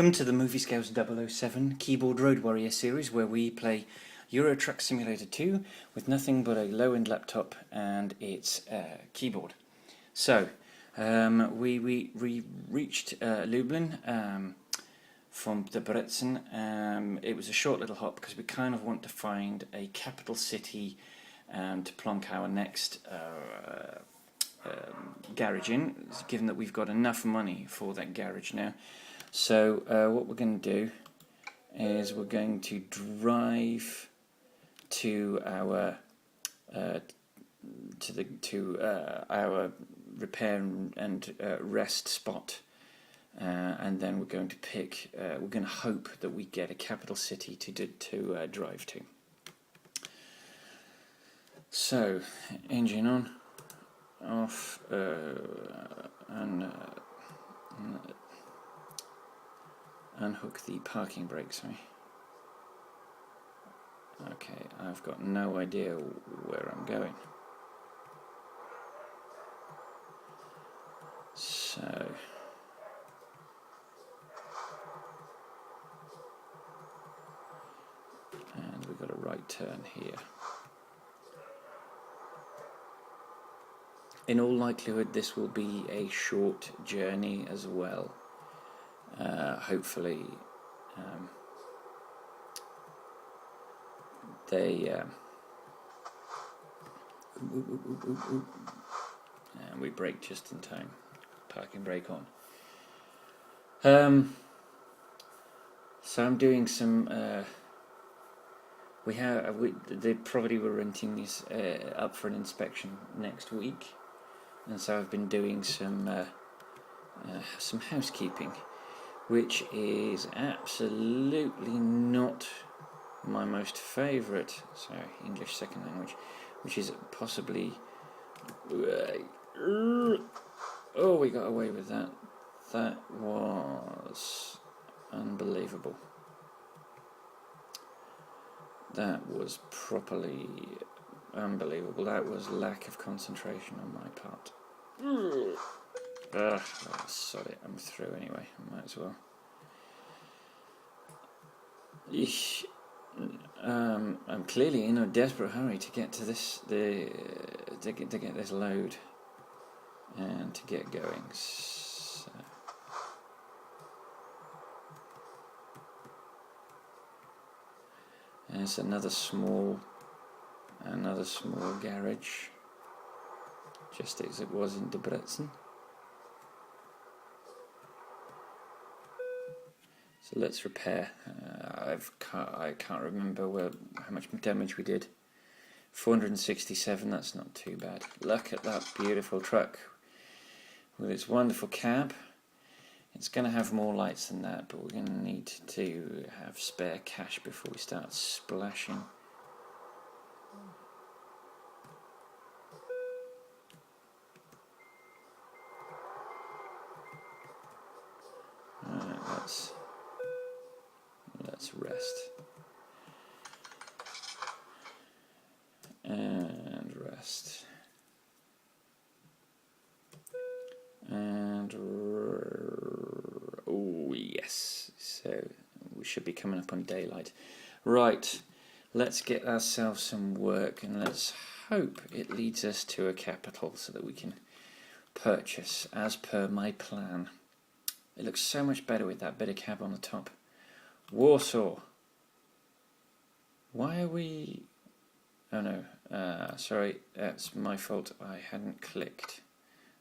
Welcome to the Movie Scales 007 Keyboard Road Warrior series, where we play Euro Truck Simulator 2 with nothing but a low-end laptop and its keyboard. So, we reached Lublin from Debrecen. It was a short little hop because we kind of want to find a capital city to plonk our next garage in, given that we've got enough money for that garage now. So what we're going to do is we're going to drive to our our repair and rest spot, and then we're going to pick. We're going to hope that we get a capital city to drive to. So, engine on, off, and unhook the parking brake, sorry. Okay, I've got no idea where I'm going. So, and we've got a right turn here. In all likelihood, this will be a short journey as well. Hopefully and we brake just in time. Parking brake on. So I'm doing some. They probably were renting these up for an inspection next week, and so I've been doing some housekeeping, which is absolutely not my most favourite, English second language, which is possibly, oh, we got away with that. That was unbelievable. That was properly unbelievable. That was lack of concentration on my part. Oh, sorry, I'm through anyway. I might as well. I'm clearly in a desperate hurry to get to this, to get this load and to get going. So. There's another small garage, just as it was in Debrecen. So let's repair. I can't remember how much damage we did. 467. That's not too bad. Look at that beautiful truck with its wonderful cab. It's going to have more lights than that, but we're going to need to have spare cash before we start splashing. Alright, let's rest. And rest. And oh yes, so we should be coming up on daylight. Right, let's get ourselves some work, and let's hope it leads us to a capital so that we can purchase as per my plan. It looks so much better with that bit of cab on the top. Warsaw. Why are we... Oh no, sorry, that's my fault. I hadn't clicked.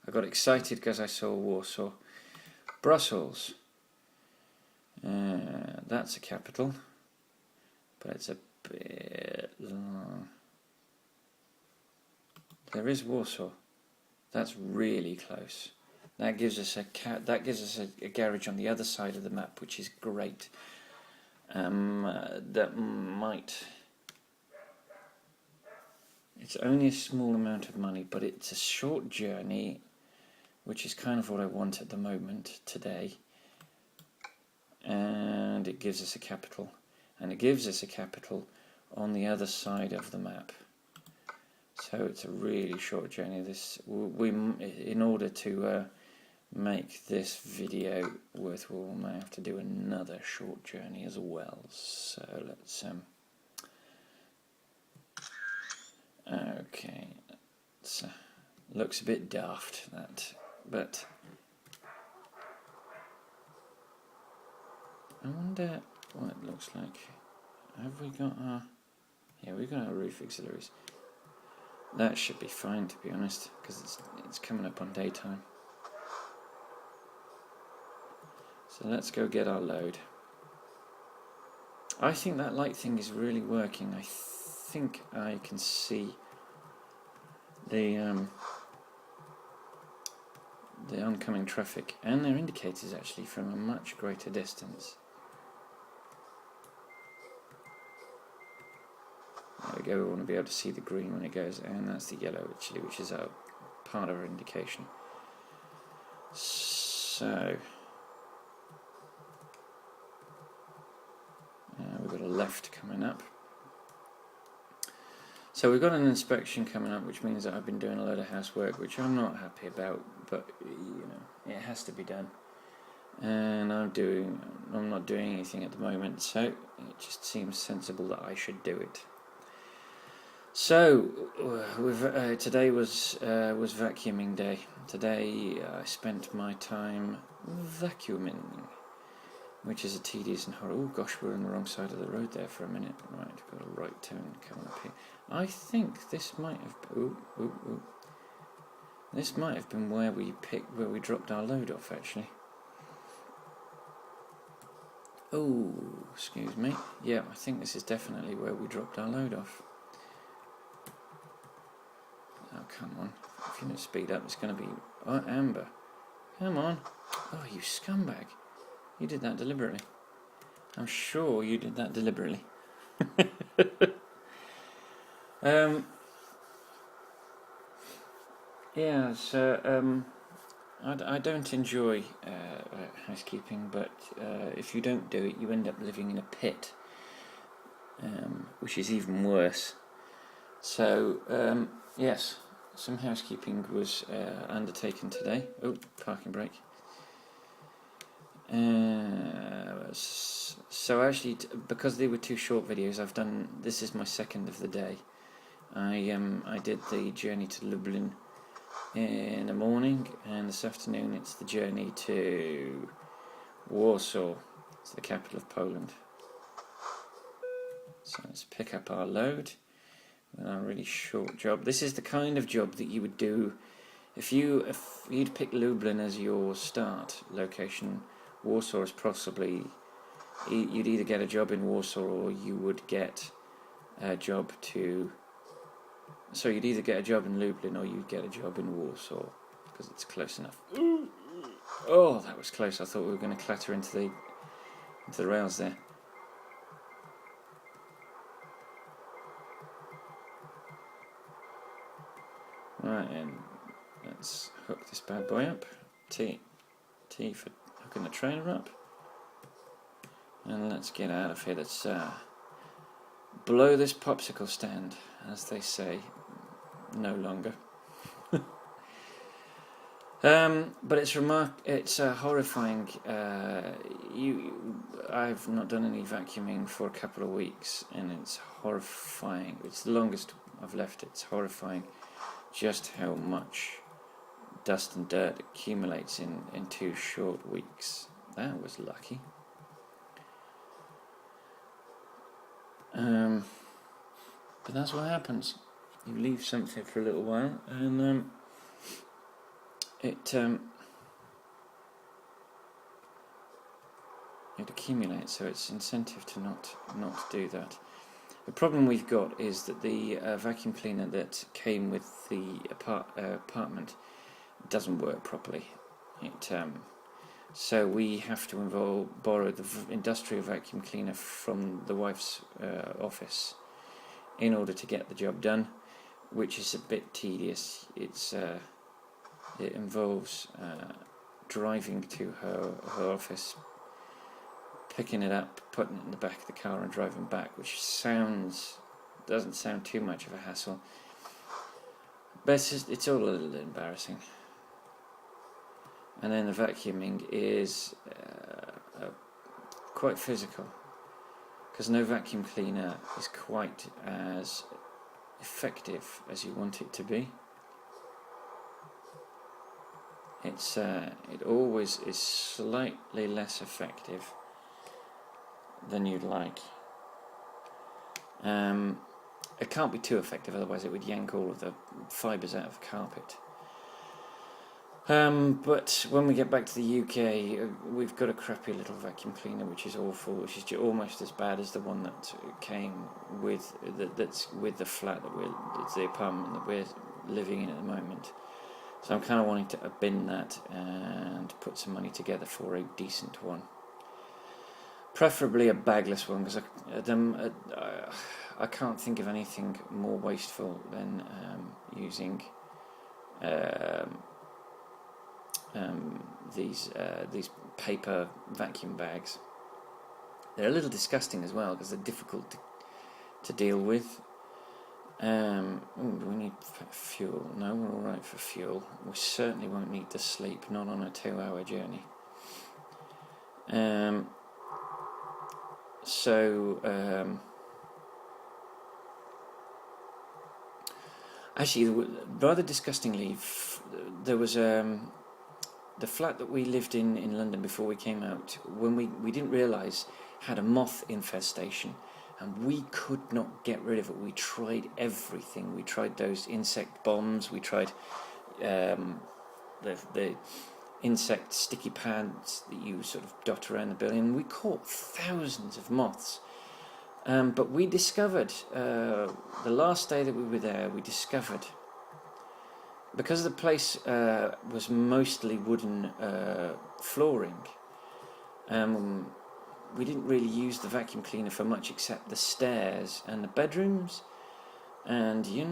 I got excited because I saw Warsaw. Brussels. That's a capital, but it's a bit long. There is Warsaw. That's really close. That gives us a garage on the other side of the map, which is great. That might. It's only a small amount of money, but it's a short journey, which is kind of what I want at the moment today. And it gives us a capital, and it gives us a capital on the other side of the map. So it's a really short journey. In order to make this video worthwhile, I may have to do another short journey as well. So let's okay, it's, looks a bit daft, that, but I wonder what it looks like. Have we got our... yeah, we've got our roof auxiliaries. That should be fine, to be honest, because it's coming up on daytime. So let's go get our load. I think that light thing is really working. I think I can see the oncoming traffic and their indicators actually from a much greater distance. There we go, we want to be able to see the green when it goes, and that's the yellow actually, which is our part of our indication. So we've got a left coming up. So we've got an inspection coming up, which means that I've been doing a load of housework, which I'm not happy about, but you know, it has to be done. And I'm not doing anything at the moment, so it just seems sensible that I should do it. So today was vacuuming day. Today I spent my time vacuuming, which is a tedious and horrible... oh gosh, we're on the wrong side of the road there for a minute. Right, we've got a right turn coming up here. I think this might have... this might have been where we dropped our load off, actually. Oh, excuse me. Yeah, I think this is definitely where we dropped our load off. Oh, come on. If you don't speed up, it's going to be... oh, Amber. Come on. Oh, you scumbag. You did that deliberately. I'm sure you did that deliberately. Yeah, so I don't enjoy housekeeping, but if you don't do it, you end up living in a pit, which is even worse. So, yes, some housekeeping was undertaken today. Oh, parking brake. So actually, because they were two short videos, this is my second of the day. I did the journey to Lublin in the morning, and this afternoon it's the journey to Warsaw. It's the capital of Poland. So let's pick up our load with our really short job. This is the kind of job that you would do if you'd pick Lublin as your start location. Warsaw is possibly... you'd either get a job in Warsaw or you would get a job to... so you'd either get a job in Lublin or you'd get a job in Warsaw, because it's close enough. Oh, that was close. I thought we were going to clatter into the rails there. Right, and let's hook this bad boy up. T for hooking the trailer up. And let's get out of here. Let's blow this popsicle stand, as they say. No longer. But it's horrifying. I've not done any vacuuming for a couple of weeks, and it's horrifying. It's the longest I've left it. It's horrifying just how much dust and dirt accumulates in 2 short weeks. That was lucky. But that's what happens. You leave something for a little while, and it accumulates. So it's incentive to not do that. The problem we've got is that the vacuum cleaner that came with the apartment doesn't work properly. So we have to borrow the industrial vacuum cleaner from the wife's office in order to get the job done, which is a bit tedious. It involves driving to her office, picking it up, putting it in the back of the car and driving back, which doesn't sound too much of a hassle, but it's all a little embarrassing. and then the vacuuming is quite physical, because no vacuum cleaner is quite as effective as you want it to be. It always is slightly less effective than you'd like. It can't be too effective, otherwise it would yank all of the fibres out of the carpet. But when we get back to the UK, we've got a crappy little vacuum cleaner, which is awful, which is almost as bad as the one that came with that's with the flat it's the apartment that we're living in at the moment. So I'm kind of wanting to bin that and put some money together for a decent one. Preferably a bagless one, because I can't think of anything more wasteful than using these paper vacuum bags. They're a little disgusting as well, because they're difficult to deal with. Do we need fuel? No, we're alright for fuel. We certainly won't need to sleep, not on a 2-hour journey. Actually, rather disgustingly, there was the flat that we lived in London before we came out, when we didn't realise had a moth infestation, and we could not get rid of it. We tried everything. We tried those insect bombs, we tried the insect sticky pads that you sort of dot around the building, and we caught thousands of moths. But we discovered, the last day that we were there, we discovered, because the place was mostly wooden flooring, we didn't really use the vacuum cleaner for much except the stairs and the bedrooms. And you're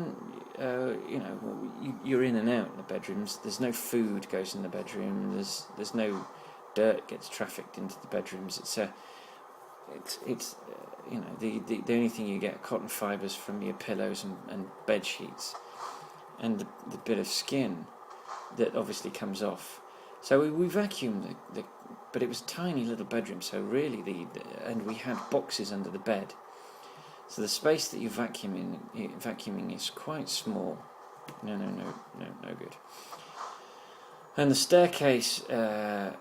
in and out in the bedrooms. There's no food goes in the bedroom. There's no dirt gets trafficked into the bedrooms. The only thing you get are cotton fibres from your pillows and bed sheets, and the bit of skin that obviously comes off. So we vacuumed but it was a tiny little bedroom. So really and we had boxes under the bed. So the space that you're vacuuming is quite small. No good. And the staircase, you're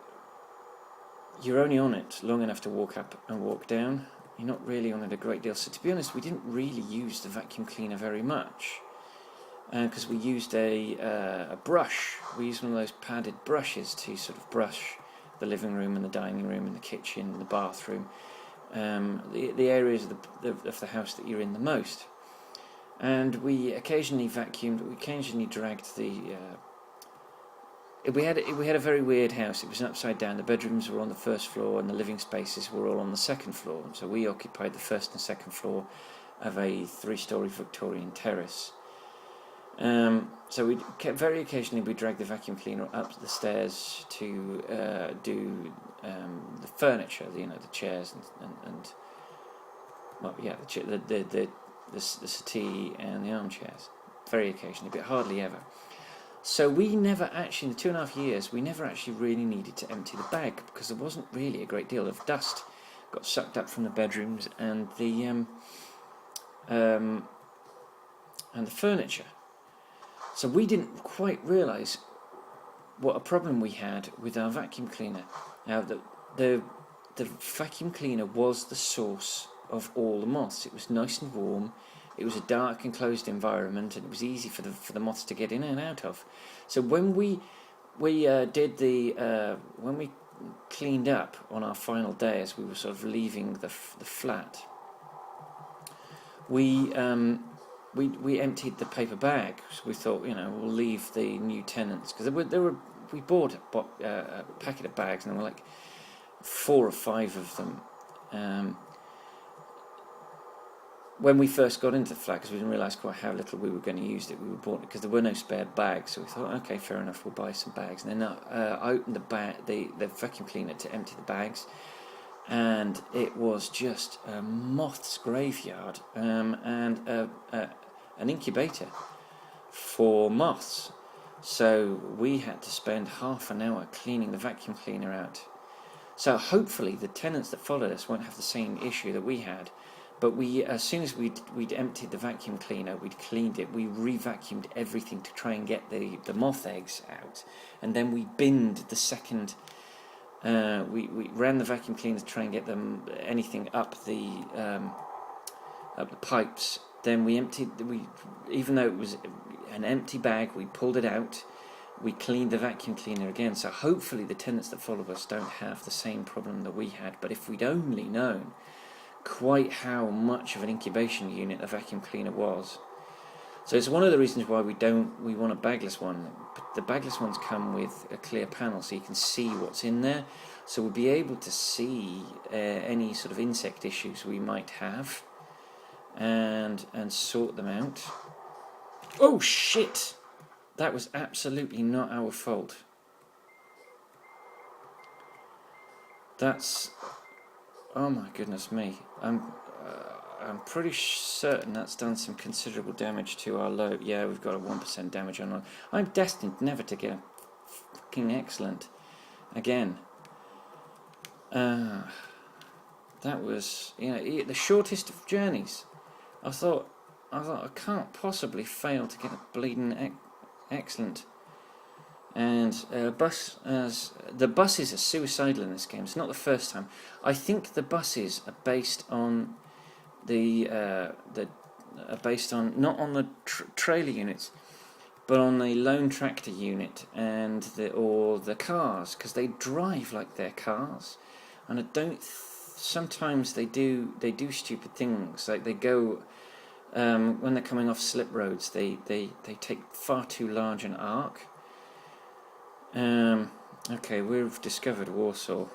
only on it long enough to walk up and walk down. You're not really on it a great deal. So to be honest, we didn't really use the vacuum cleaner very much, because we used a brush. We used one of those padded brushes to sort of brush the living room and the dining room and the kitchen and the bathroom. The areas of the house that you're in the most. And we occasionally vacuumed. We occasionally dragged we had a very weird house. It was an upside down. The bedrooms were on the first floor and the living spaces were all on the second floor. So we occupied the first and second floor of a 3-storey Victorian terrace. So we very occasionally we dragged the vacuum cleaner up the stairs to do the furniture, the chairs the settee and the armchairs. Very occasionally, but hardly ever. So we never actually, in the 2.5 years, we never actually really needed to empty the bag, because there wasn't really a great deal of dust got sucked up from the bedrooms and the furniture. So we didn't quite realise what a problem we had with our vacuum cleaner. Now, the vacuum cleaner was the source of all the moths. It was nice and warm. It was a dark, enclosed environment, and it was easy for the moths to get in and out of. So when we cleaned up on our final day, as we were sort of leaving the flat, we emptied the paper bags. We thought, we'll leave the new tenants, because we bought a packet of bags, and there were like 4 or 5 of them. When we first got into the flat, because we didn't realise quite how little we were going to use it, we were bought because there were no spare bags. So we thought, okay, fair enough, we'll buy some bags. And then I opened the vacuum cleaner to empty the bags, and it was just a moth's graveyard, and an incubator for moths. So we had to spend half an hour cleaning the vacuum cleaner out. So hopefully the tenants that followed us won't have the same issue that we had. But we, as soon as we'd emptied the vacuum cleaner, we'd cleaned it, we re-vacuumed everything to try and get the moth eggs out. And then we binned the second, we ran the vacuum cleaner to try and get anything up the pipes. Then we emptied, even though it was an empty bag, we pulled it out. We cleaned the vacuum cleaner again. So hopefully the tenants that follow us don't have the same problem that we had. But if we'd only known quite how much of an incubation unit a vacuum cleaner was. So it's one of the reasons why we want a bagless one. But the bagless ones come with a clear panel, so you can see what's in there. So we'll be able to see any sort of insect issues we might have, and sort them out. Oh shit! That was absolutely not our fault. That's, oh my goodness me! I'm pretty certain that's done some considerable damage to our load. Yeah, we've got a 1% damage on. I'm destined never to get fucking excellent again. That was, the shortest of journeys. I thought I can't possibly fail to get a bleeding excellent. And the buses are suicidal in this game. It's not the first time. I think the buses are based on not on the trailer units, but on the lone tractor unit and the cars, because they drive like they're cars, and I don't. Sometimes they do stupid things, like they go when they're coming off slip roads. They take far too large an arc. Okay, we've discovered Warsaw.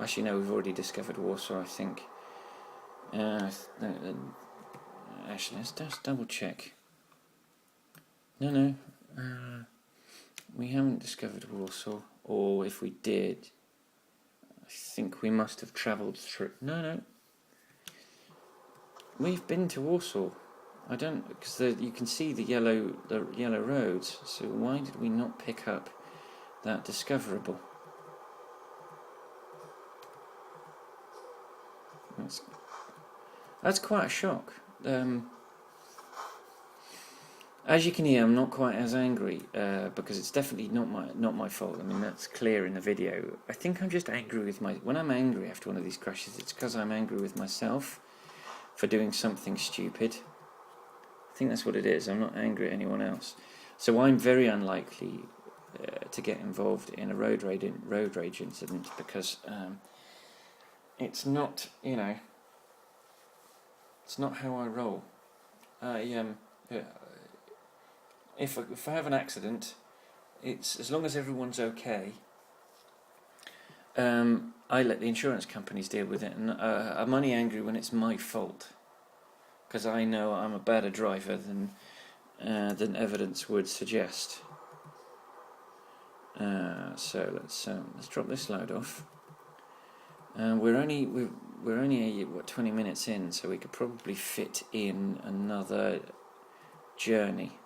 Actually, no, we've already discovered Warsaw, I think. Actually, let's just double check. No, we haven't discovered Warsaw. Or if we did, I think we must have travelled through. No, we've been to Warsaw. I don't, because you can see the yellow roads. So why did we not pick up that discoverable? That's quite a shock. As you can hear, I'm not quite as angry because it's definitely not my fault. I mean, that's clear in the video. I think I'm just angry with when I'm angry after one of these crashes, it's because I'm angry with myself for doing something stupid. I think that's what it is. I'm not angry at anyone else. So I'm very unlikely to get involved in a road rage incident because it's not, it's not how I roll. If I have an accident, it's as long as everyone's okay. I let the insurance companies deal with it, and I'm only angry when it's my fault, because I know I'm a better driver than evidence would suggest. So let's drop this load off. We're only 20 minutes in, so we could probably fit in another journey.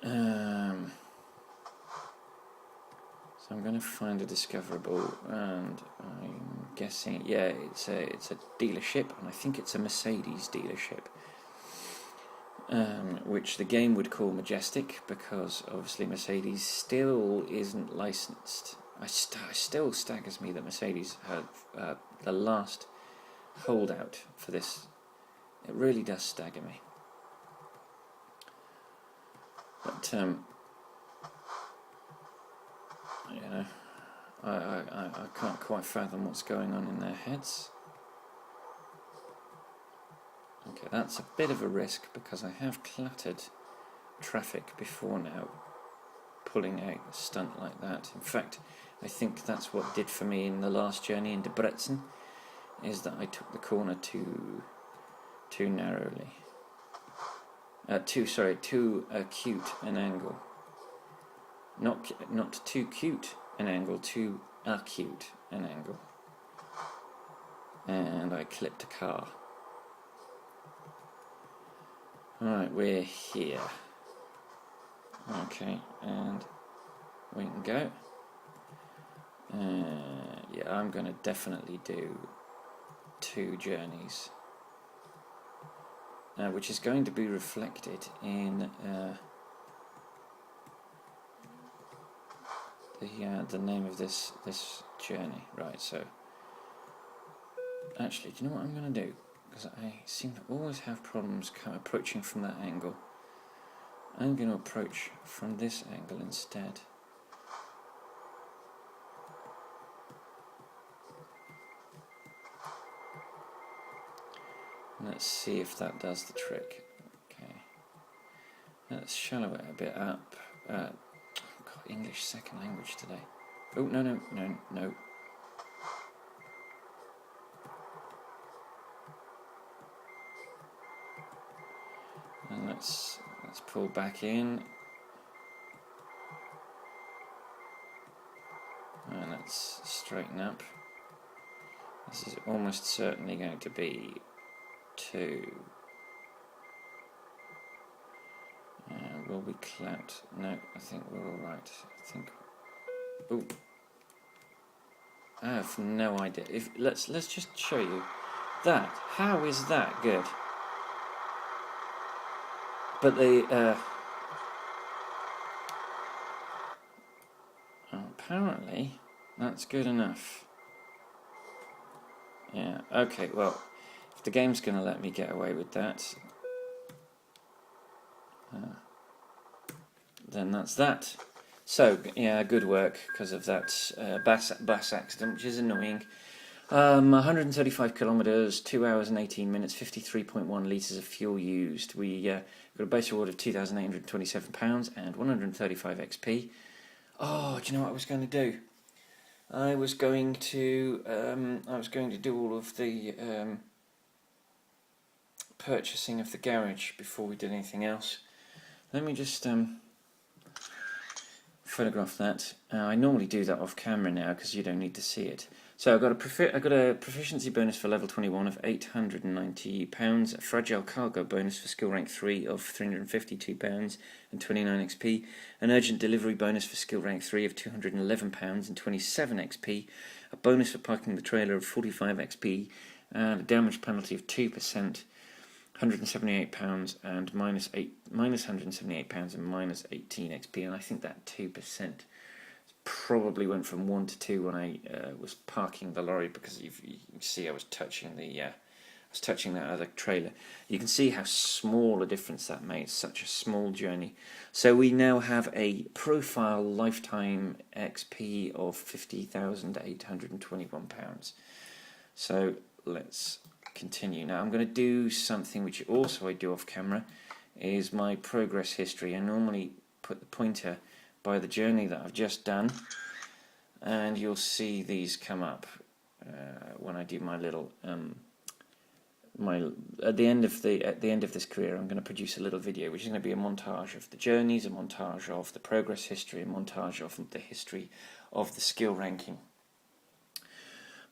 So I'm going to find a discoverable, and I'm guessing, yeah, it's a dealership, and I think it's a Mercedes dealership, which the game would call Majestic, because obviously Mercedes still isn't licensed. It still staggers me that Mercedes have the last holdout for this. It really does stagger me. But I can't quite fathom what's going on in their heads. Okay, that's a bit of a risk because I have clattered traffic before now, pulling out a stunt like that. In fact, I think that's what did for me in the last journey in Debrecen, is that I took the corner too narrowly. Too acute an angle. Not too cute an angle, too acute an angle. And I clipped a car. Alright, we're here. Okay, and we can go. Yeah, I'm going to definitely do 2 journeys, which is going to be reflected in the name of this journey. Right, so actually, do you know what I'm going to do? Because I seem to always have problems approaching from that angle. I'm going to approach from this angle instead. Let's see if that does the trick. Okay, let's shallow it a bit up. God, English second language today. Oh, no. And let's pull back in. And let's straighten up. This is almost certainly going to be 2. Will we clout? No, I think we're alright. I think. Oh, I have no idea. Let's just show you that. How is that good? But apparently that's good enough. Yeah. Okay. Well, if the game's going to let me get away with that, then that's that. So yeah, good work because of that bus accident, which is annoying. 135 kilometres, 2 hours and 18 minutes, 53.1 litres of fuel used. We got a base reward of £2,827 and 135 XP. Oh, do you know what I was going to do? I was going to do all of the purchasing of the garage before we did anything else. Let me just photograph that. I normally do that off camera now because you don't need to see it. So I got a proficiency bonus for level 21 of £890, a fragile cargo bonus for skill rank 3 of £352 and 29 XP, an urgent delivery bonus for skill rank 3 of £211 and 27 XP, a bonus for parking the trailer of 45 XP, and a damage penalty of 2%. £178 and minus £178 and minus 18 XP, and I think that 2% probably went from 1 to 2 when I was parking the lorry, because you can see I was touching that other trailer. You can see how small a difference that made. Such a small journey. So we now have a profile lifetime XP of £50,821. So let's continue. Now I'm going to do something which also I do off camera, is my progress history. I normally put the pointer by the journey that I've just done, and you'll see these come up when I do my little at the end of this career. I'm going to produce a little video which is going to be a montage of the journeys, a montage of the progress history, a montage of the history of the skill ranking.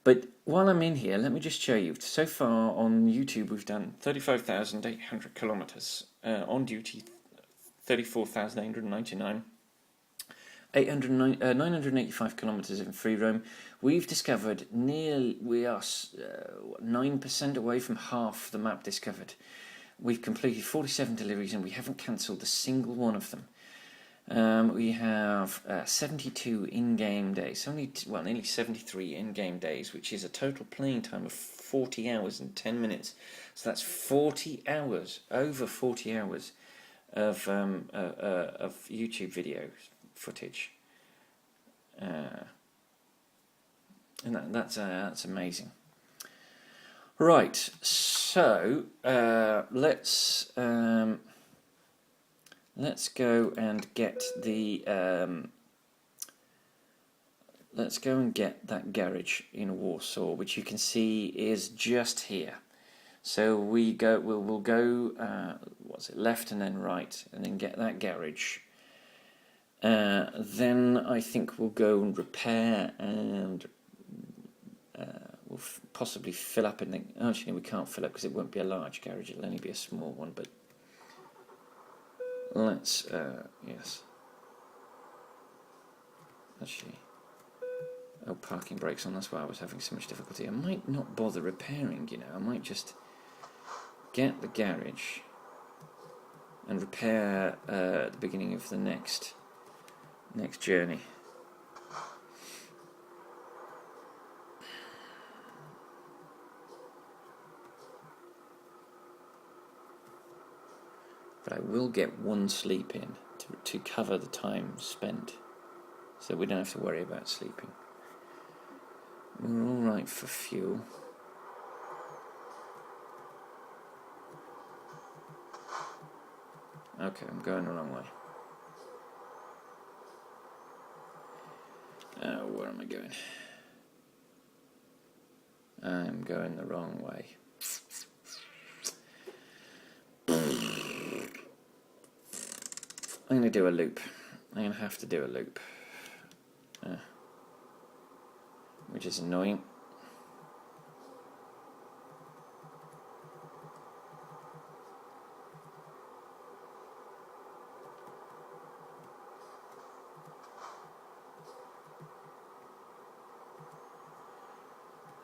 But while I'm in here, let me just show you. So far on YouTube, we've done 35,800 kilometres. On duty, 34,899. 985 kilometres in free roam. We've discovered we are 9% away from half the map discovered. We've completed 47 deliveries and we haven't cancelled a single one of them. We have 72 in-game days, nearly 73 in-game days, which is a total playing time of 40 hours and 10 minutes. So that's 40 hours, over 40 hours of YouTube video footage, and that's amazing. Right, so let's go and get that garage in Warsaw, which you can see is just here. So we'll go left and then right, and then get that garage. Then I think we'll go and repair, and we'll possibly fill up actually we can't fill up because it won't be a large garage, it'll only be a small one, but let's yes. Actually, oh, parking brakes on, that's why I was having so much difficulty. I might not bother repairing, you know, I might just get the garage and repair at the beginning of the next journey. But I will get one sleep in to cover the time spent, so we don't have to worry about sleeping. We're alright for fuel. Okay, I'm going the wrong way. Where am I going? I'm going the wrong way. I'm going to do a loop. I'm going to have to do a loop. Which is annoying.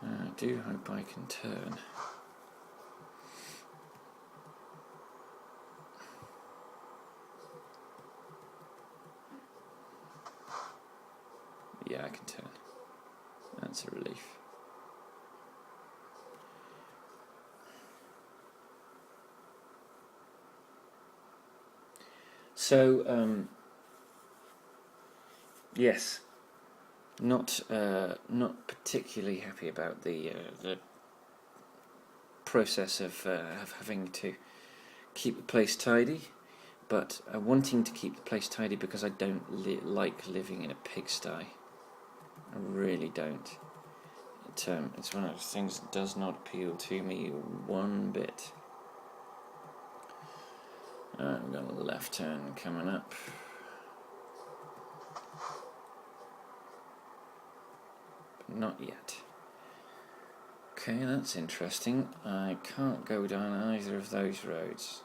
I do hope I can turn. Yeah, I can turn. That's a relief. So, yes, not particularly happy about the process of having to keep the place tidy, but wanting to keep the place tidy because I don't like living in a pigsty. I really don't. It's one of those things that does not appeal to me one bit. We've got a left turn coming up. But not yet. Okay, that's interesting. I can't go down either of those roads.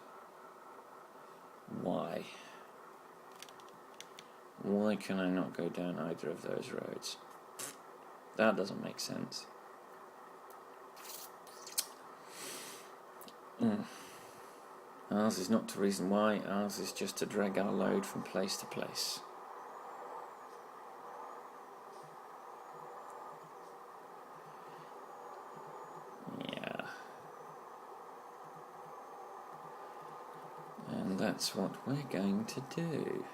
Why? Why can I not go down either of those roads? That doesn't make sense. Ours is not to reason why, ours is just to drag our load from place to place. Yeah. And that's what we're going to do.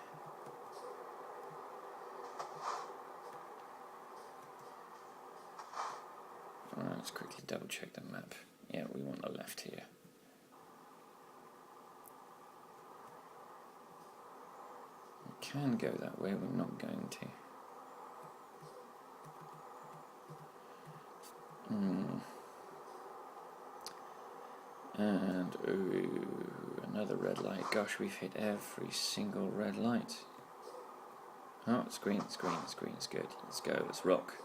Alright, let's quickly double check the map. Yeah, we want the left here. We can go that way, we're not going to. And, ooh, another red light. Gosh, we've hit every single red light. Oh, it's green, it's green, it's green, it's good. Let's go, let's rock.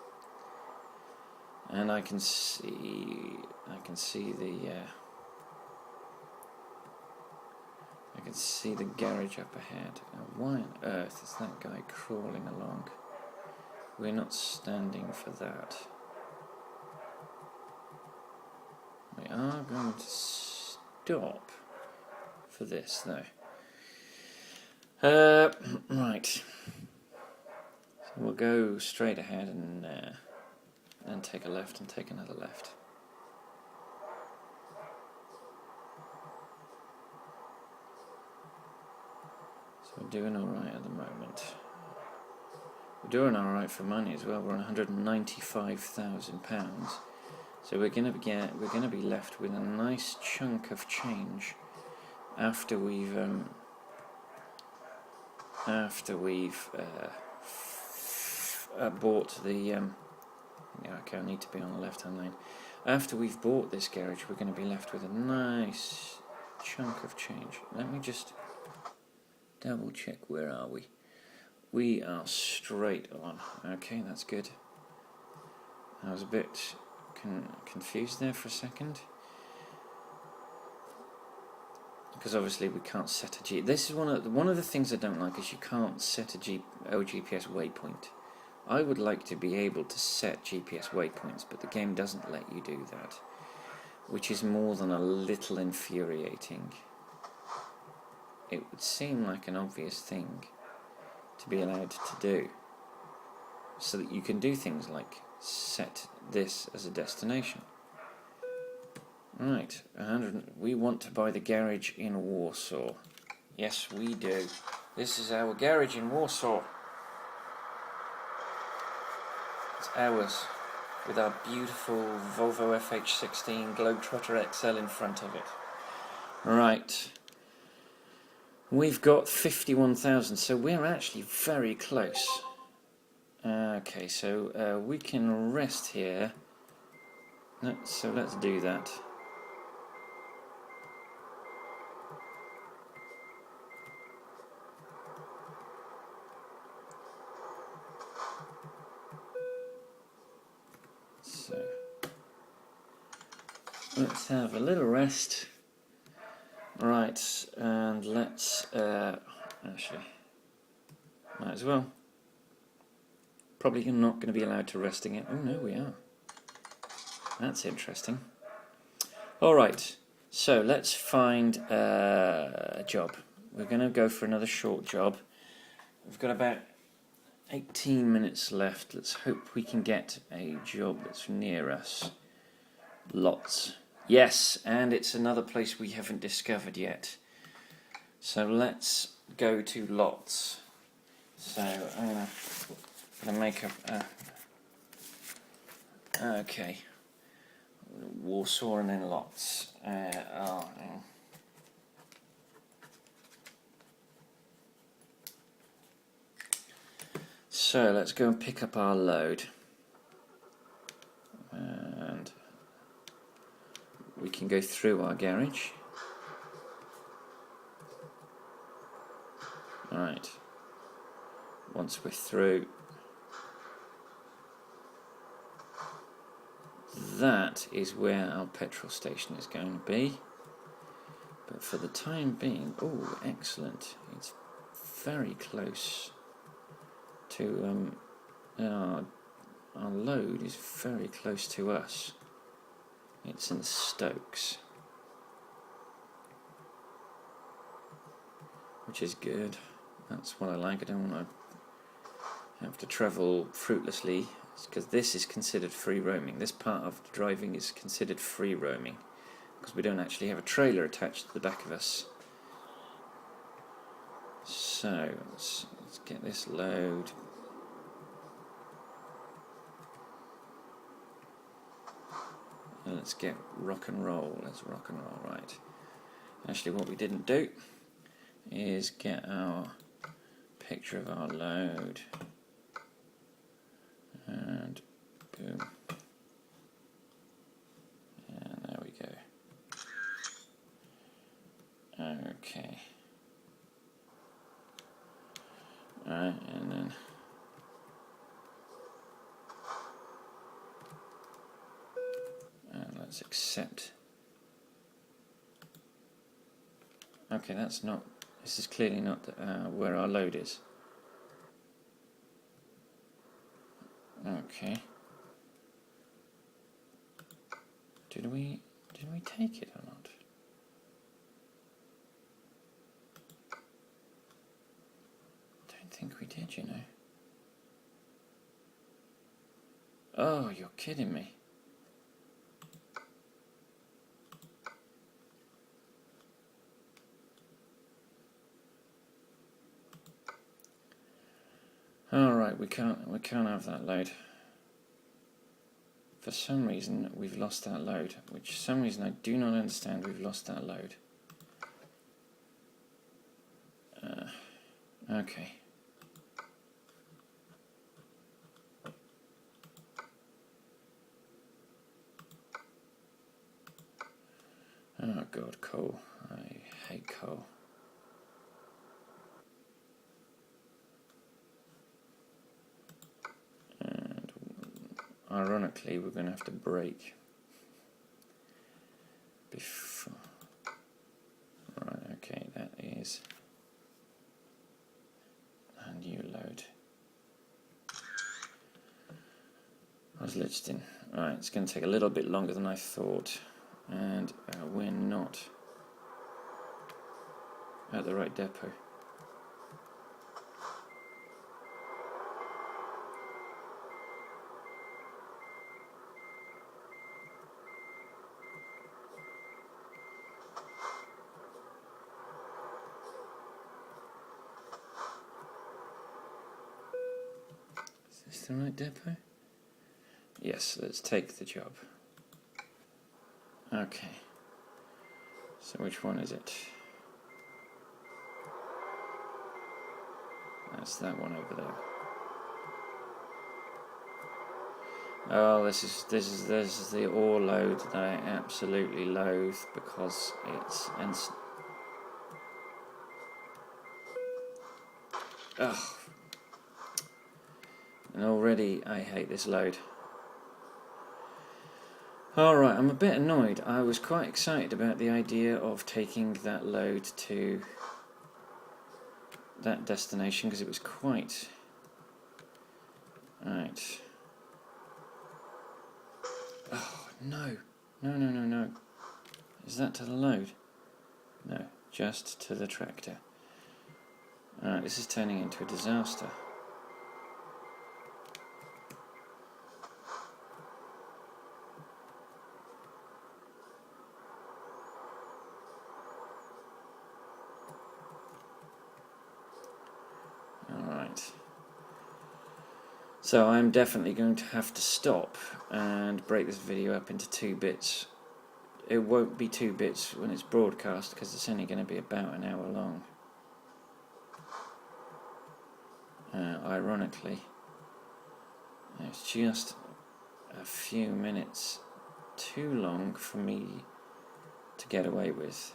And I can see the, I can see the garage up ahead. Why on earth is that guy crawling along? We're not standing for that. We are going to stop for this, though. Right. So we'll go straight ahead and take a left and take another left. So we're doing alright at the moment. We're doing alright for money as well. We're on £195,000. So we're gonna be left with a nice chunk of change after we've bought the yeah, okay, I need to be on the left-hand lane. After we've bought this garage, we're going to be left with a nice chunk of change. Let me just double check. Where are we? We are straight on. Okay, that's good. I was a bit confused there for a second, because obviously we can't set a G. This is one of the things I don't like, is you can't set a GPS waypoint. I would like to be able to set GPS waypoints, but the game doesn't let you do that, which is more than a little infuriating. It would seem like an obvious thing to be allowed to do, so that you can do things like set this as a destination. Right, we want to buy the garage in Warsaw. Yes, we do. This is our garage in Warsaw. It's ours, with our beautiful Volvo FH16 Globetrotter XL in front of it. Right. We've got 51,000, so we're actually very close. Okay, so we can rest here. So let's do that. So let's have a little rest. Right, and let's actually, might as well. Probably not going to be allowed to rest again. Oh no, we are. That's interesting. Alright, so let's find a job. We're going to go for another short job. We've got about 18 minutes left. Let's hope we can get a job that's near us. Lots. Yes, and it's another place we haven't discovered yet. So let's go to Lots. So I'm gonna make a okay. Warsaw and then Lots. So let's go and pick up our load. And we can go through our garage. Alright. Once we're through, that is where our petrol station is going to be. But for the time being, oh, excellent. It's very close to, our load is very close to us. It's in Stokes, which is good. That's what I like. I don't want to have to travel fruitlessly, because this is considered free roaming. This part of driving is considered free roaming, because we don't actually have a trailer attached to the back of us. So let's get this load. Let's get rock and roll. Let's rock and roll, right. Actually, what we didn't do is get our picture of our load. And boom. And there we go. Okay. Alright, and then let's accept. Okay, that's not. This is clearly not where our load is. Okay. Did we take it or not? Don't think we did, you know. Oh, you're kidding me. Alright, we can't have that load. For some reason we've lost that load, which for some reason I do not understand. We've lost that load. Okay. Oh god, coal. I hate coal. And ironically, we're going to have to brake before. Right, okay, that is a new load. Olsztyn. Right, it's going to take a little bit longer than I thought, and we're not at the right depot. Is this the right depot? Yes, let's take the job. Okay. So which one is it? That's that one over there. Oh, this is the ore load that I absolutely loathe because it's ugh. And already I hate this load. Alright, I'm a bit annoyed. I was quite excited about the idea of taking that load to that destination because it was quite... Right. Oh, no. No. Is that to the load? No, just to the tractor. Alright, this is turning into a disaster. Alright. So I'm definitely going to have to stop and break this video up into 2 bits. It won't be 2 bits when it's broadcast because it's only going to be about an hour long. Ironically, it's just a few minutes too long for me to get away with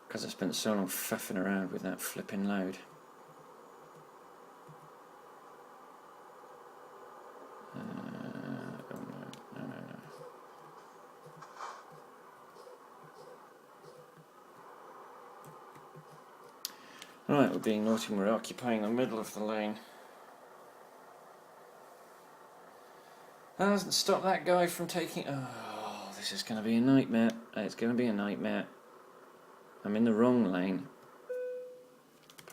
because I spent so long faffing around with that flipping load. Oh no. Right, we're being naughty and we're occupying the middle of the lane. That doesn't stop that guy from taking... Oh, this is going to be a nightmare. It's going to be a nightmare. I'm in the wrong lane.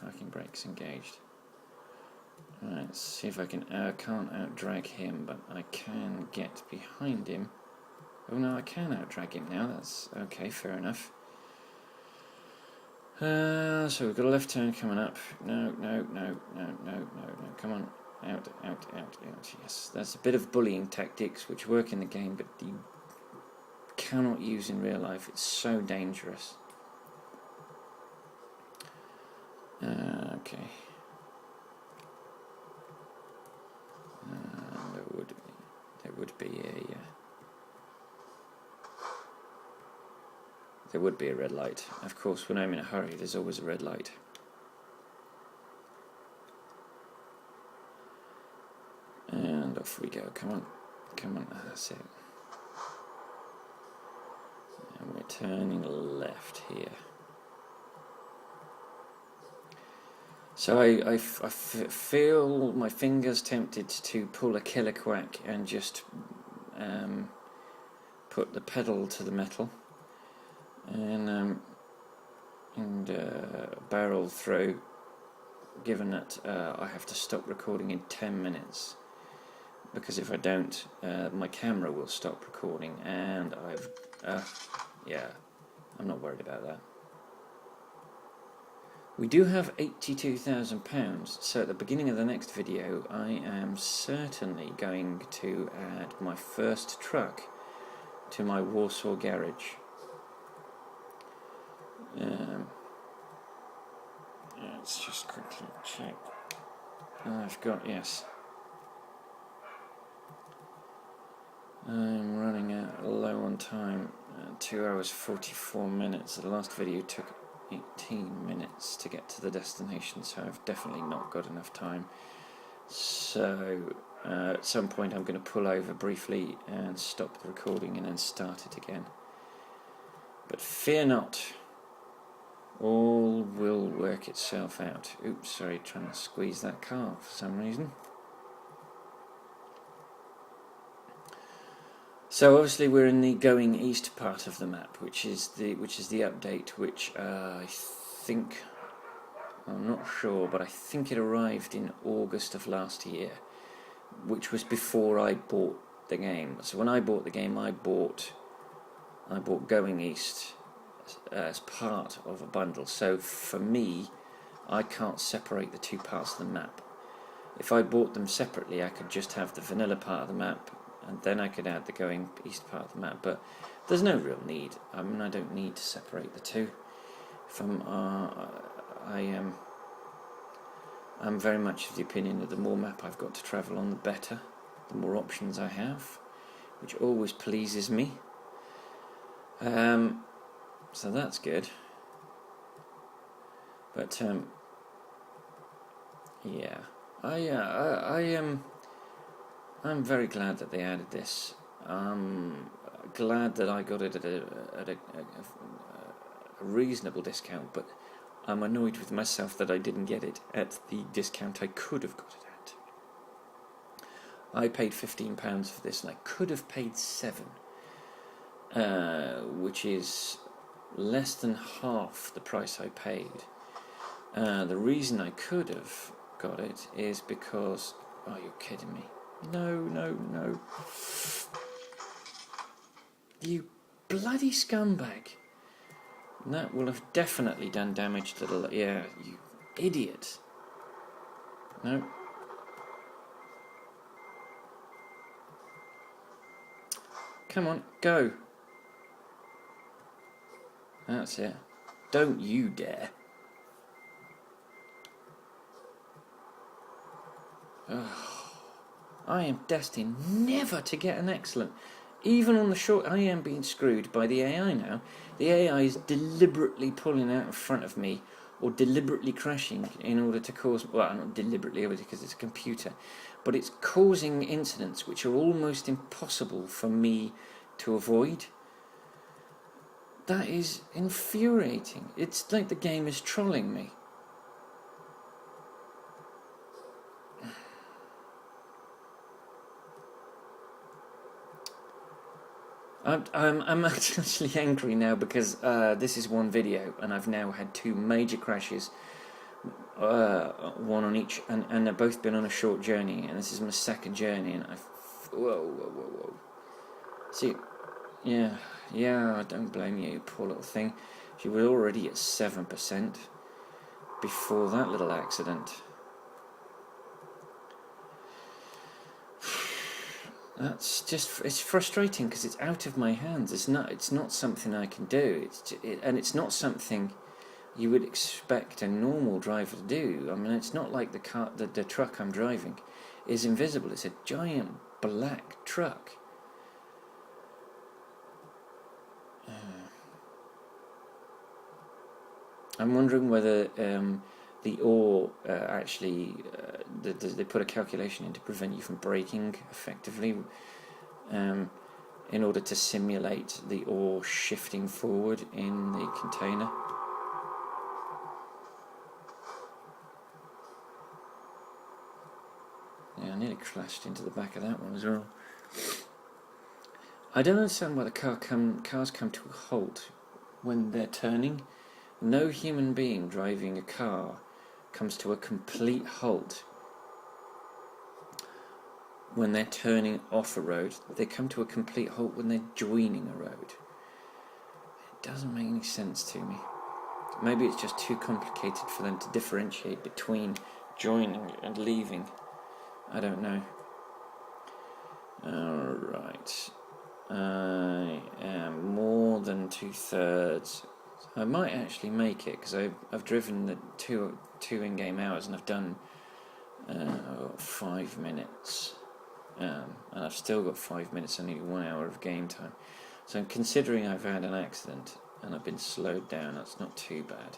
Parking brakes engaged. Right, let's see if I can... I can't out-drag him, but I can get behind him. Oh no, I can out-drag him now. That's okay, fair enough. So we've got a left turn coming up. No. Come on. Out. Yes, that's a bit of bullying tactics which work in the game, but you cannot use in real life. It's so dangerous. Okay. There would be a red light. Of course, when I'm in a hurry, there's always a red light. And off we go. Come on. That's it. And we're turning left here. So I feel my fingers tempted to pull a killer quack and just put the pedal to the metal and barrel through, given that I have to stop recording in 10 minutes, because if I don't, my camera will stop recording, and I'm not worried about that. We do have £82,000, so at the beginning of the next video I am certainly going to add my first truck to my Warsaw garage. Let's just quickly check. I've got, yes. I'm running out low on time. 2 hours 44 minutes. The last video took 18 minutes to get to the destination, so I've definitely not got enough time. So at some point I'm going to pull over briefly and stop the recording and then start it again. But fear not, all will work itself out. Oops, sorry, trying to squeeze that car for some reason. So obviously we're in the going east part of the map, which is the update, which I think, I'm not sure, but I think it arrived in August of last year, which was before I bought the game. So when I bought the game, I bought Going East as part of a bundle. So for me, I can't separate the two parts of the map. If I bought them separately, I could just have the vanilla part of the map, and then I could add the Going East part of the map. But there's no real need. I mean, I don't need to separate the two. I'm very much of the opinion that the more map I've got to travel on, the better. The more options I have, which always pleases me. So that's good. But yeah, I'm very glad that they added this. I'm glad that I got it at a reasonable discount, but I'm annoyed with myself that I didn't get it at the discount I could have got it at. I paid £15 for this, and I could have paid £7, which is less than half the price I paid. The reason I could have got it is because... Oh, you're kidding me. No, no, no. You bloody scumbag. That will have definitely done damage to the... Yeah, you idiot. No. Come on, go. That's it. Don't you dare. Oh, I am destined never to get an excellent. Even on the short, I am being screwed by the AI now. The AI is deliberately pulling out in front of me, or deliberately crashing in order to cause... Well, not deliberately, because it's a computer, but it's causing incidents which are almost impossible for me to avoid. That is infuriating. It's like the game is trolling me. I'm actually angry now because this is one video and I've now had 2 major crashes, one on each, and they've both been on a short journey, and this is my second journey, and whoa. See, yeah, I don't blame you, poor little thing. She was already at 7% before that little accident. That's just, it's frustrating because it's out of my hands. It's not something I can do. And it's not something you would expect a normal driver to do. I mean, it's not like the truck I'm driving is invisible. It's a giant black truck. I'm wondering whether the ore actually they put a calculation in to prevent you from braking effectively, in order to simulate the ore shifting forward in the container. Yeah, I nearly crashed into the back of that one as well. I don't understand why the cars come to a halt when they're turning. No human being driving a car comes to a complete halt when they're turning off a road. They come to a complete halt when they're joining a road. It doesn't make any sense to me. Maybe it's just too complicated for them to differentiate between joining and leaving. I don't know. Alright. I am more than 2/3. I might actually make it, because I've driven the two in-game hours, and I've done 5 minutes, and I've still got 5 minutes and nearly 1 hour of game time. So considering I've had an accident and I've been slowed down, that's not too bad.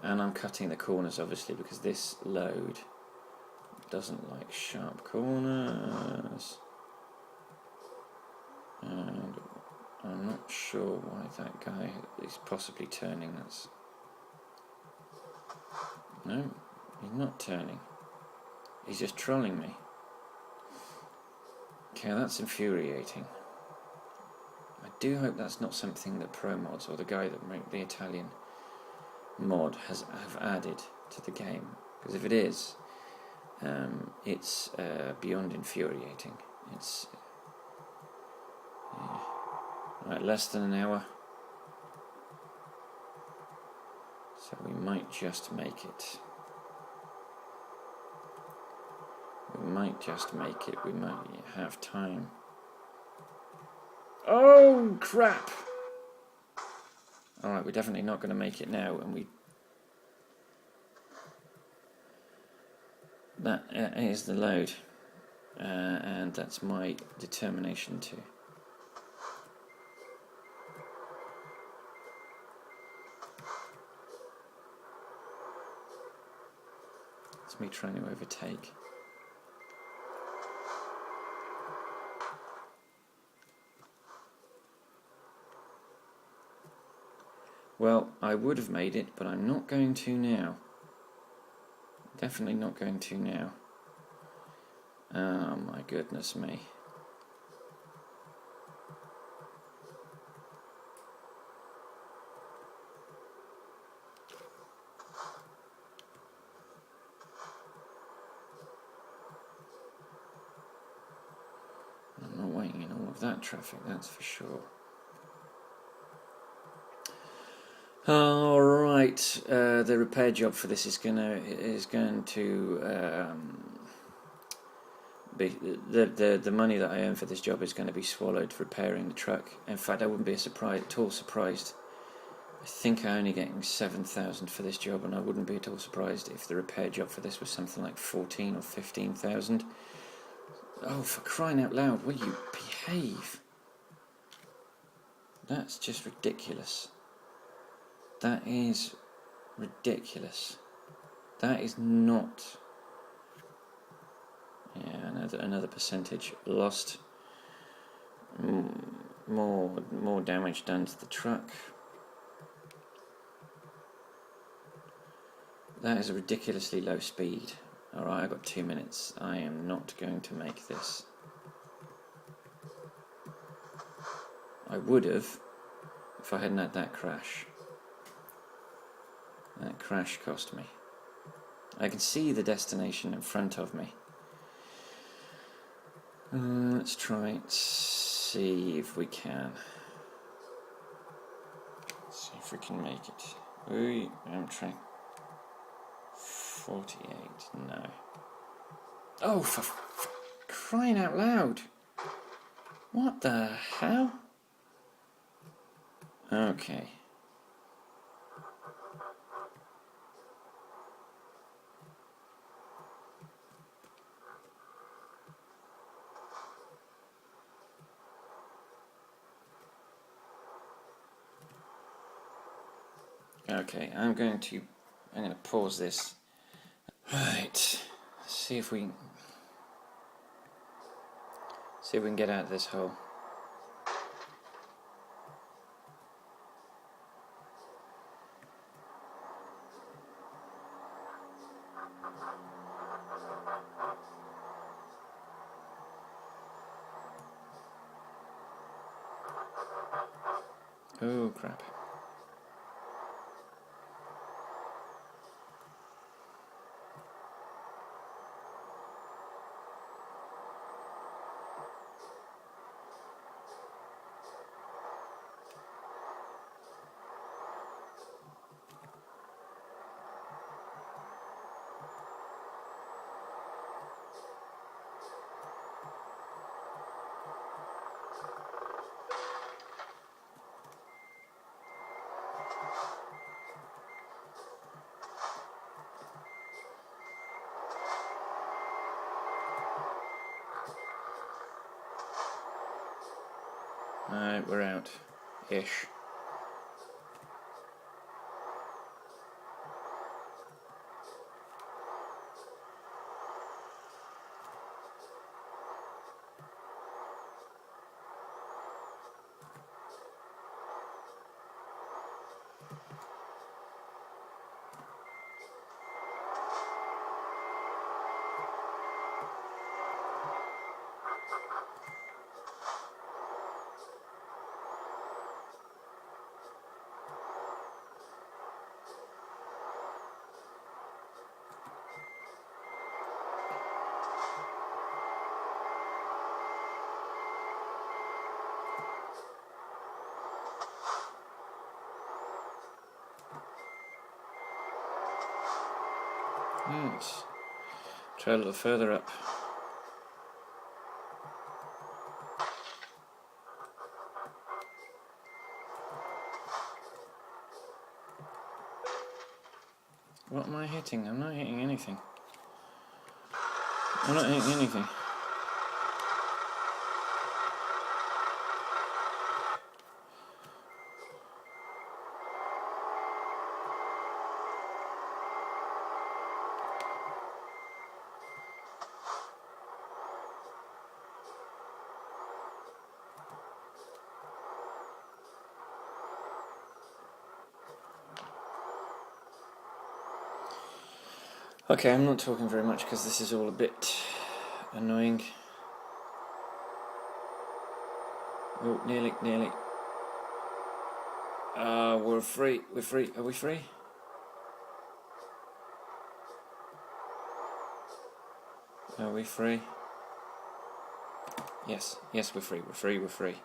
And I'm cutting the corners obviously because this load doesn't like sharp corners, and I'm not sure why that guy is possibly turning. No, he's not turning. He's just trolling me. Okay, that's infuriating. I do hope that's not something that ProMods or the guy that made the Italian mod have added to the game, because if it is, it's beyond infuriating. It's right, less than an hour, so we might just make it. We might just make it. We might have time. Oh crap! All right, we're definitely not going to make it now, and that is the load, and that's my determination too. It's me trying to overtake. Well, I would have made it, but I'm not going to now. Definitely not going to now. Oh my goodness me. I'm not waiting in all of that traffic, that's for sure. All right, the repair job for this is going to be the money that I earn for this job is going to be swallowed repairing the truck. In fact, I wouldn't be at all surprised. I think I'm only getting 7,000 for this job, and I wouldn't be at all surprised if the repair job for this was something like 14 or 15,000. Oh, for crying out loud, will you behave? That's just ridiculous. That is ridiculous. That is not. Yeah, another percentage lost. More damage done to the truck. That is a ridiculously low speed. Alright, I've got 2 minutes. I am not going to make this. I would have if I hadn't had that crash. That crash cost me. I can see the destination in front of me. Let's try and see if we can. See if we can make it. Ooh, I'm trying. 48, no. Oh, for crying out loud. What the hell? Okay. Okay, I'm going to pause this. Right. See if we can get out of this hole. Oh crap. Alright, we're out. Ish. Let's try a little further up. What am I hitting? I'm not hitting anything. I'm not hitting anything. Okay, I'm not talking very much because this is all a bit annoying. Oh, nearly. We're free. We're free. Are we free? Are we free? Yes, we're free. We're free.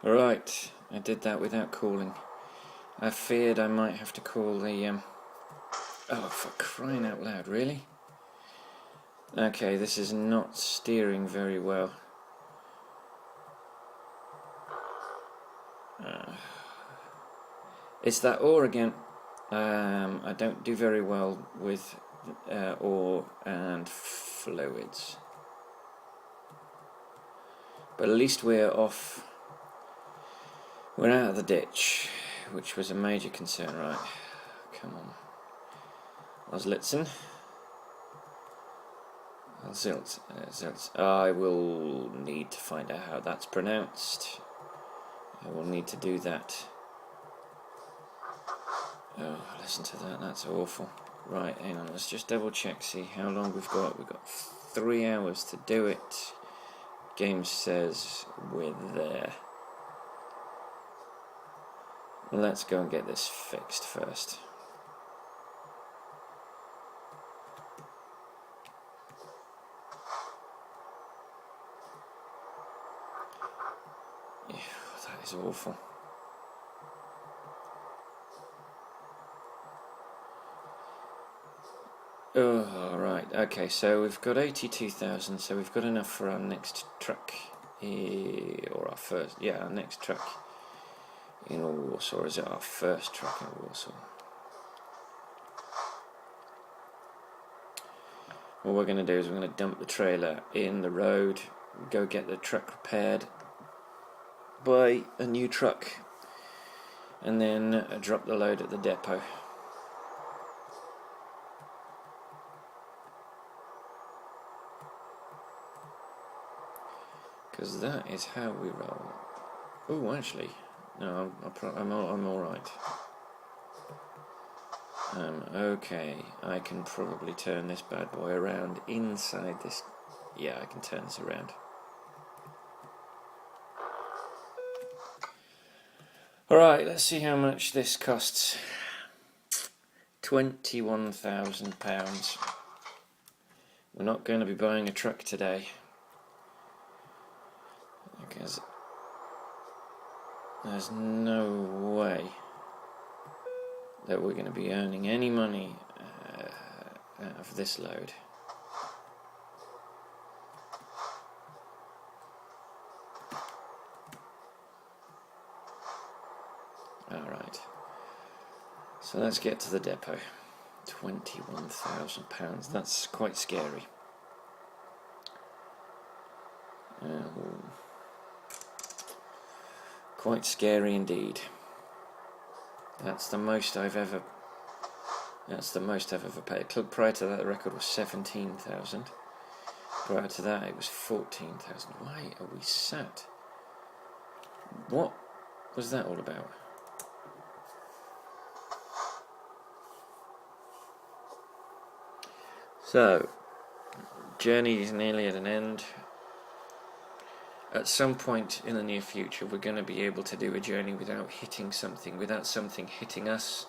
Alright, I did that without calling. I feared I might have to call the, Oh, for crying out loud, really? Okay, this is not steering very well. It's that ore again. I don't do very well with ore and fluids. But at least we're off. We're out of the ditch, which was a major concern, right? Come on. Olsztyn. Zilt. I will need to find out how that's pronounced. I will need to do that. Oh, listen to that, that's awful. Right, hang on, let's just double check, see how long we've got. We've got 3 hours to do it. Game says we're there. Let's go and get this fixed first. Yeah, that is awful. Oh, right, okay, so we've got 82,000, so we've got enough for our next truck, or our first, yeah, our next truck in Warsaw, or is it our first truck in Warsaw? What we're going to do is we're going to dump the trailer in the road, go get the truck repaired, buy a new truck, and then drop the load at the depot. Because that is how we roll. Oh, actually, no, I'm all right. Okay, I can probably turn this bad boy around inside this. Yeah, I can turn this around. Alright, let's see how much this costs. £21,000. We're not going to be buying a truck today, because there's no way that we're going to be earning any money out of this load. Alright, so let's get to the depot. £21,000, that's quite scary. Quite scary indeed. That's the most I've ever paid. Prior to that, the record was 17,000. Prior to that, it was 14,000. Why are we sat? What was that all about? So, journey is nearly at an end. At some point in the near future, we're going to be able to do a journey without hitting something, without something hitting us,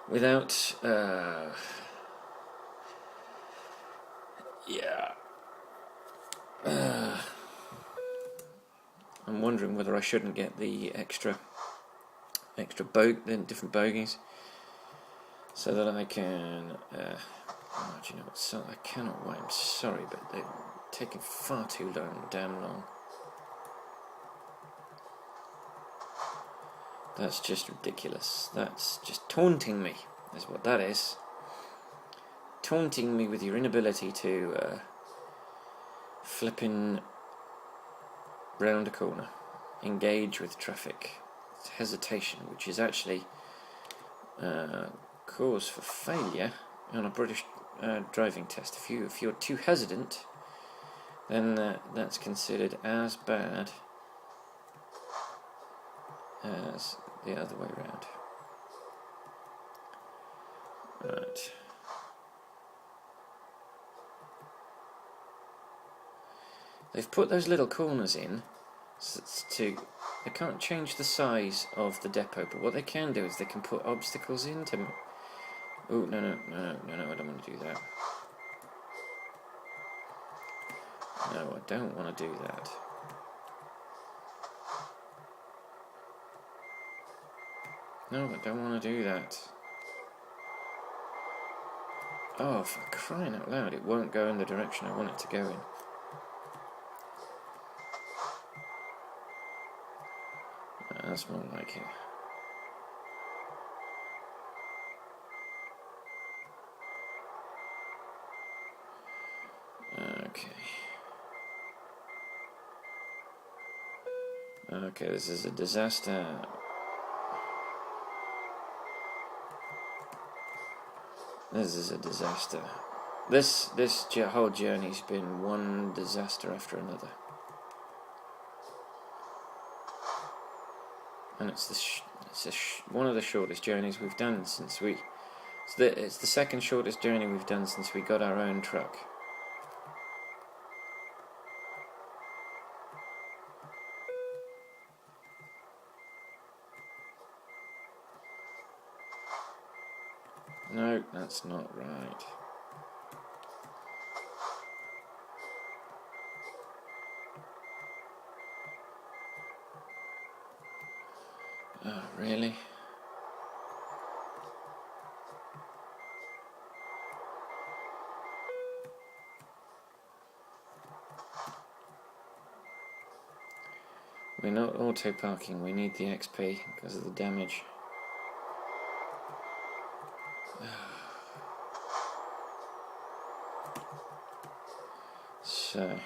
without, I'm wondering whether I shouldn't get the extra different bogies. so that I can. Oh, do you know what? So I cannot wait. I'm sorry, but they're taking far too damn long. That's just ridiculous. That's just taunting me, is what that is. Taunting me with your inability to flipping round a corner, engage with traffic. It's hesitation, which is actually cause for failure on a British driving test. If you're too hesitant, then that's considered as bad as the other way round. Right. They've put those little corners in they can't change the size of the depot, but what they can do is they can put obstacles in to... Oh, no, I don't want to do that. No, I don't want to do that. No, I don't want to do that. Oh, for crying out loud, it won't go in the direction I want it to go in. That's more like it. Okay, this is a disaster. This is a disaster. This whole journey's been one disaster after another. And it's one of the shortest journeys we've done since we... It's the second shortest journey we've done since we got our own truck. No, that's not right. Oh, really? We're not auto parking, we need the XP because of the damage. So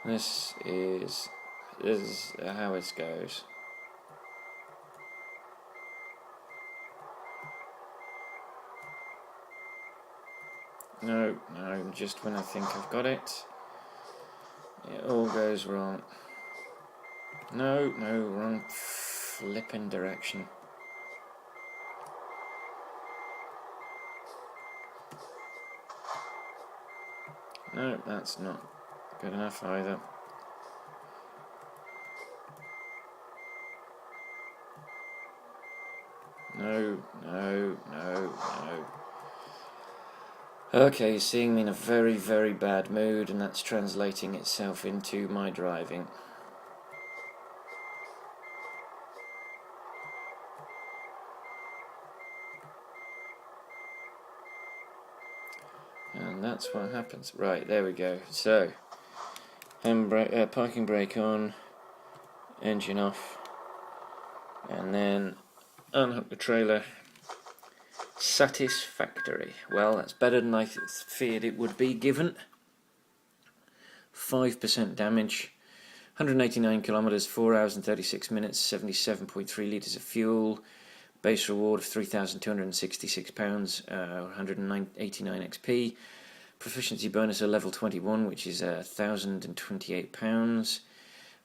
this is how it goes. No, just when I think I've got it, it all goes wrong. No, wrong flipping direction. No, that's not good enough either. No. Okay, you're seeing me in a very, very bad mood, and that's translating itself into my driving. And that's what happens. Right, there we go. So, parking brake on, engine off, and then unhook the trailer. Satisfactory. Well, that's better than I feared it would be, given 5% damage, 189 kilometres, 4 hours and 36 minutes, 77.3 litres of fuel, base reward of £3,266, 189 XP, proficiency bonus of level 21, which is £1,028,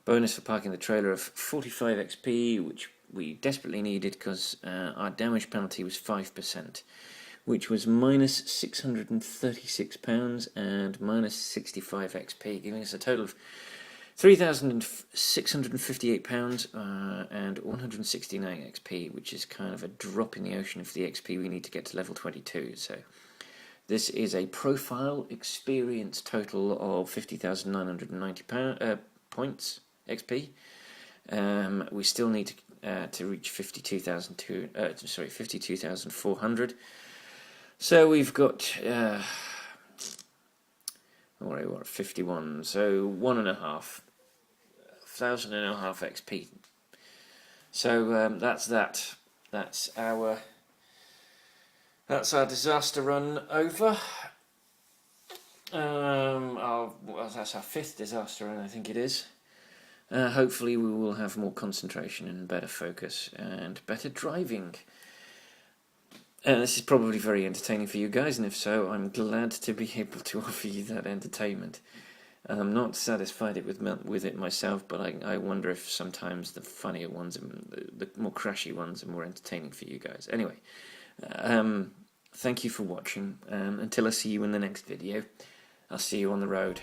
bonus for parking the trailer of 45 XP, which we desperately needed because our damage penalty was 5%, which was minus £636 and minus 65 XP, giving us a total of £3,658 and 169 XP, which is kind of a drop in the ocean of the XP we need to get to level 22. So this is a profile experience total of 50,990 points. XP. We still need to reach 52,400. So we've got 51. So 1,500 XP. So that's that. That's our disaster run over. That's our 5th disaster run, I think it is. Hopefully we will have more concentration and better focus and better driving. This is probably very entertaining for you guys, and if so, I'm glad to be able to offer you that entertainment. I'm not satisfied with it myself, but I wonder if sometimes the funnier ones, the more crashy ones, are more entertaining for you guys. Anyway, thank you for watching. Until I see you in the next video, I'll see you on the road.